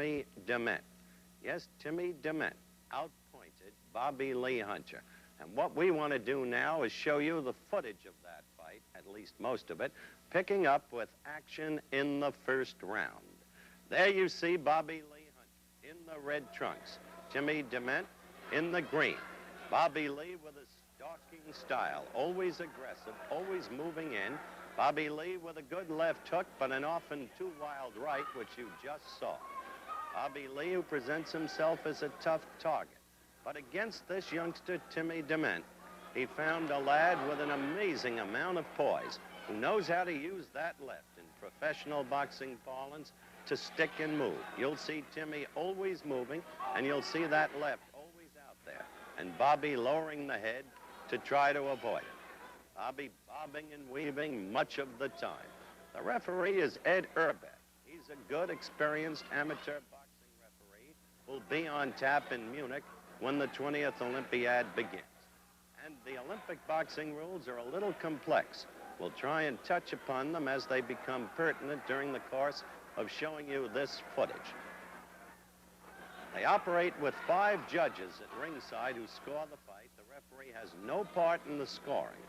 Timmy Dement. Yes, Timmy Dement outpointed Bobby Lee Hunter. And what we want to do now is show you the footage of that fight, at least most of it, picking up with action in the first round. There you see Bobby Lee Hunter in the red trunks, Timmy Dement in the green. Bobby Lee with a stalking style, always aggressive, always moving in. Bobby Lee with a good left hook, but an often too wild right, which you just saw. Bobby Lee, who presents himself as a tough target. But against this youngster, Timmy Dement, he found a lad with an amazing amount of poise, who knows how to use that left in professional boxing parlance to stick and move. You'll see Timmy always moving, and you'll see that left always out there, and Bobby lowering the head to try to avoid it. Bobby bobbing and weaving much of the time. The referee is Ed Erbett. He's a good, experienced amateur boxing referee who'll be on tap in Munich when the 20th Olympiad begins. And the Olympic boxing rules are a little complex. We'll try and touch upon them as they become pertinent during the course of showing you this footage. They operate with 5 judges at ringside who score the fight. The referee has no part in the scoring.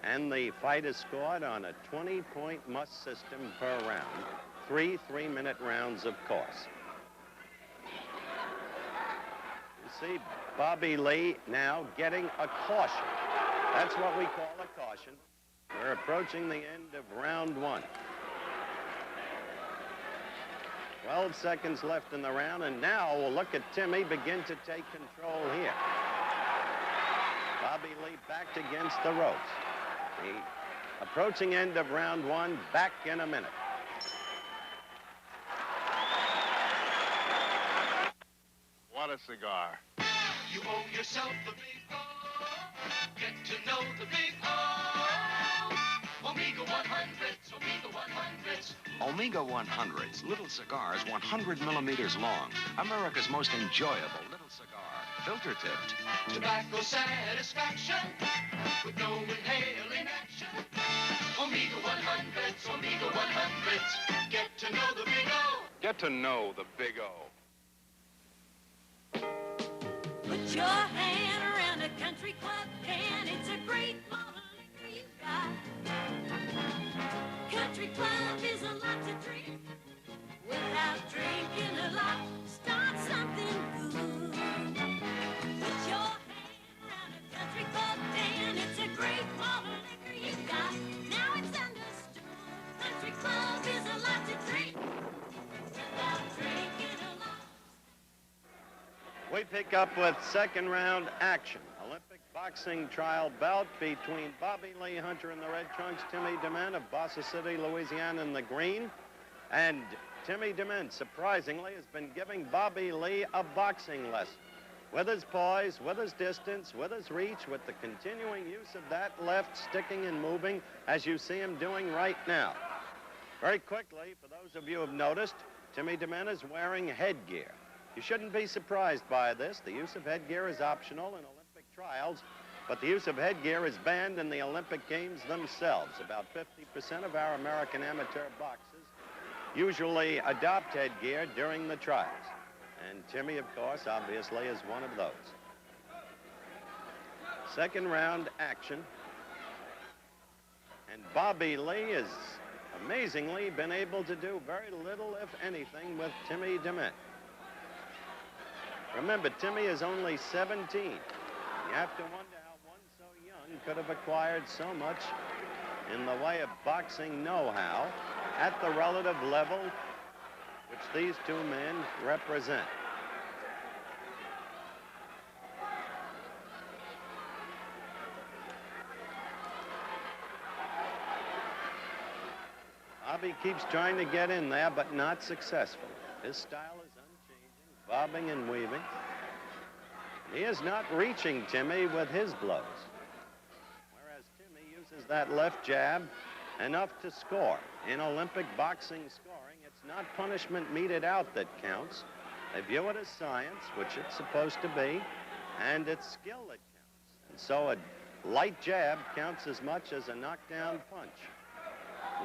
And the fight is scored on a 20-point must system per round. 3 3-minute rounds, of course. You see Bobby Lee now getting a caution. That's what we call a caution. We're approaching the end of round 1. 12 seconds left in the round, and now we'll look at Timmy begin to take control here. Bobby Lee backed against the ropes. The approaching end of round 1, back in a minute. What a cigar. You owe yourself the big O. Get to know the big O. Omega 100s, Omega 100s. Omega 100s, little cigars 100 millimeters long. America's most enjoyable little cigar, filter tipped. Tobacco satisfaction with no inhaling action. Omega 100s, Omega 100s. Get to know the big O. Get to know the big O. Put your hand around a country club can. It's a great bottle of liquor you've got. Country club is a lot to drink. Without drinking a lot, start something good. Put your hand around a country club can. It's a great bottle of liquor you've got. Now it's understood. Country club is a lot to drink. Without drinking a lot. We pick up with second round action. Olympic boxing trial bout between Bobby Lee Hunter in the red trunks, Timmy Dement of Bossa City, Louisiana in the green. And Timmy Dement, surprisingly, has been giving Bobby Lee a boxing lesson. With his poise, with his distance, with his reach, with the continuing use of that left sticking and moving, as you see him doing right now. Very quickly, for those of you who have noticed, Timmy Dement is wearing headgear. You shouldn't be surprised by this. The use of headgear is optional in Olympic trials, but the use of headgear is banned in the Olympic Games themselves. About 50% of our American amateur boxers usually adopt headgear during the trials. And Timmy, of course, obviously is one of those. Second round action. And Bobby Lee has amazingly been able to do very little, if anything, with Timmy Dement. Remember, Timmy is only 17. You have to wonder how one so young could have acquired so much in the way of boxing know-how at the relative level which these two men represent. Bobby keeps trying to get in there, but not successful. His style is unchanging, bobbing and weaving. He is not reaching Timmy with his blows, whereas Timmy uses that left jab enough to score. In Olympic boxing scoring, it's not punishment meted out that counts. They view it as science, which it's supposed to be, and it's skill that counts. And so a light jab counts as much as a knockdown punch.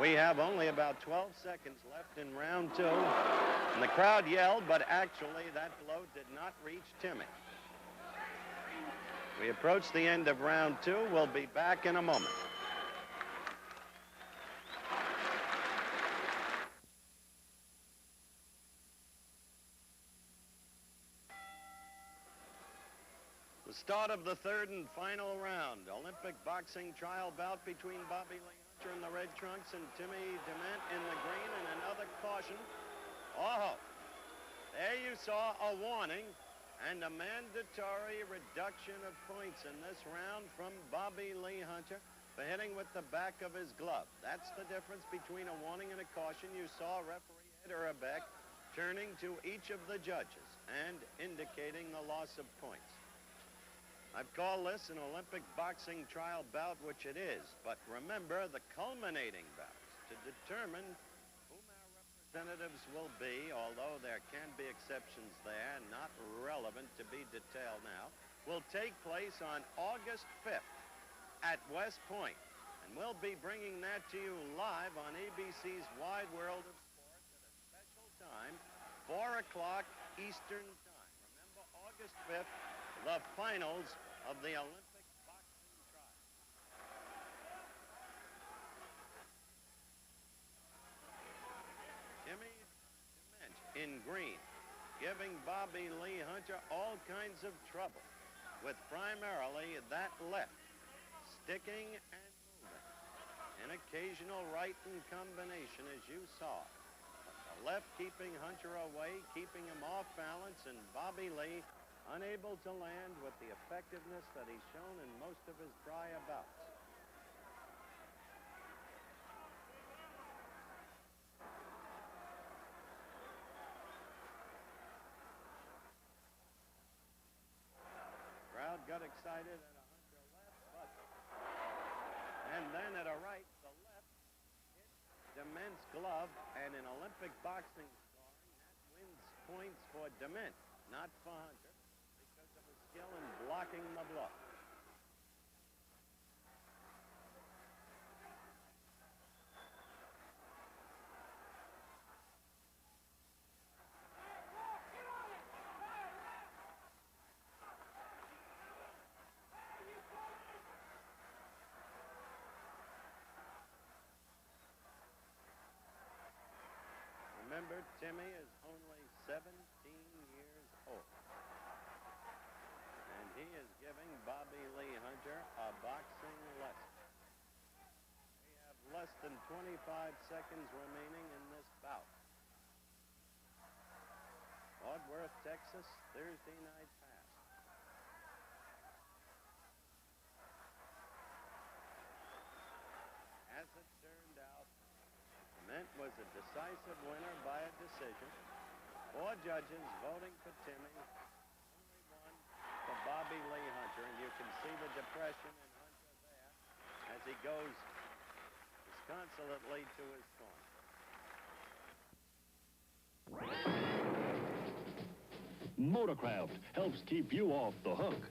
We have only about 12 seconds left in round 2. And the crowd yelled, but actually that blow did not reach Timmy. We approach the end of round 2. We'll be back in a moment. The start of the third and final round. Olympic boxing trial bout between Bobby Lee Hunter in the red trunks and Timmy Dement in the green, and another caution. Oh, there you saw a warning and a mandatory reduction of points in this round from Bobby Lee Hunter for hitting with the back of his glove. That's the difference between a warning and a caution. You saw referee Ed Urbeck turning to each of the judges and indicating the loss of points. I've called this an Olympic boxing trial bout, which it is, but remember the culminating bouts to determine whom our representatives will be, although there can be exceptions there, not relevant to be detailed now, will take place on August 5th at West Point. And we'll be bringing that to you live on ABC's Wide World of Sport at a special time, 4 o'clock Eastern Time. Remember, August 5th, the finals of the Olympic boxing trial. Timmy Dement in green, giving Bobby Lee Hunter all kinds of trouble with primarily that left, sticking and moving. An occasional right in combination, as you saw. But the left keeping Hunter away, keeping him off balance, and Bobby Lee unable to land with the effectiveness that he's shown in most of his prior bouts. Crowd got excited at a Hunter left, and then at a right, the left hit Dement's glove, and in Olympic boxing scoring, that wins points for Dement, not for Hunter, because of his skill in blocking the blow. Remember, Timmy is only 17 years old. And he is giving Bobby Lee Hunter a boxing lesson. We have less than 25 seconds remaining in this bout. Fort Worth, Texas, Thursday night pass. As it turned out, Dement was a decisive winner by a decision. 4 judges voting for Timmy, only 1 for Bobby Lee Hunter, and you can see the depression in Hunter there as he goes disconsolately to his corner. Motorcraft helps keep you off the hook.